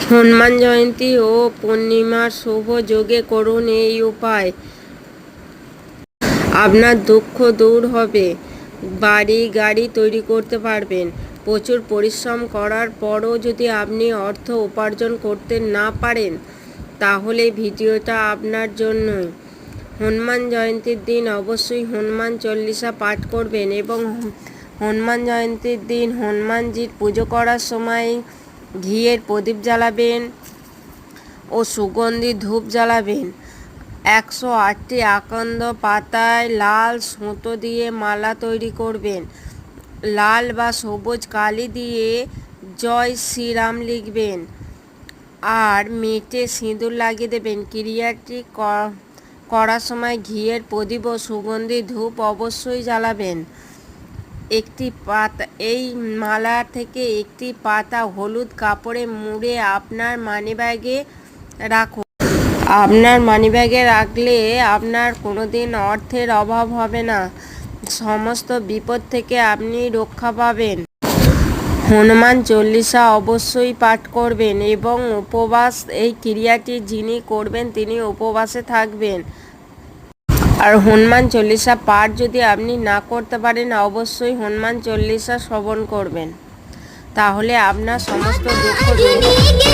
হনুমান জয়ন্তী ও পূর্ণিমার শুভ যোগে করুন এই উপায়। আপনার দুঃখ দূর হবে, বাড়ি গাড়ি তৈরি করতে পারবেন। প্রচুর পরিশ্রম করার পরও যদি আপনি অর্থ উপার্জন করতে না পারেন, তাহলে ভিডিওটা আপনার জন্যই। হনুমান জয়ন্তীর দিন অবশ্যই হনুমান চল্লিশা পাঠ করবেন এবং হনুমান জয়ন্তীর দিন হনুমানজির পুজো করার সময় ঘিয়ের প্রদীপ জ্বালাবেন ও সুগন্ধি ধূপ জ্বালাবেন। 108টি আকন্দ পাতায় লাল সুতো দিয়ে মালা তৈরি করবেন। লাল বা সবুজ কালি দিয়ে জয় শ্রীরাম লিখবেন আর মেটে সিঁদুর লাগিয়ে দেবেন। ক্রিয়াটি করার সময় ঘিয়ের প্রদীপ ও সুগন্ধি ধূপ অবশ্যই জ্বালাবেন। একটি পাতা, এই মালা থেকে একটি পাতা হলুদ কাপড়ে মুড়ে আপনার মানিব্যাগে রাখুন। আপনার মানিব্যাগে রাখলে আপনার কোনোদিন অর্থের অভাব হবে না, সমস্ত বিপদ থেকে আপনি রক্ষা পাবেন। হনুমান চল্লিশা অবশ্যই পাঠ করবেন এবং উপবাস, এই ক্রিয়াটি যিনি করবেন তিনি উপবাসে থাকবেন। আর হনুমান চল্লিশা পাঠ যদি আপনি না করতে পারেন, অবশ্যই হনুমান চল্লিশা শ্রবণ করবেন, তাহলে আপনার সমস্ত দুঃখ দূর হবে।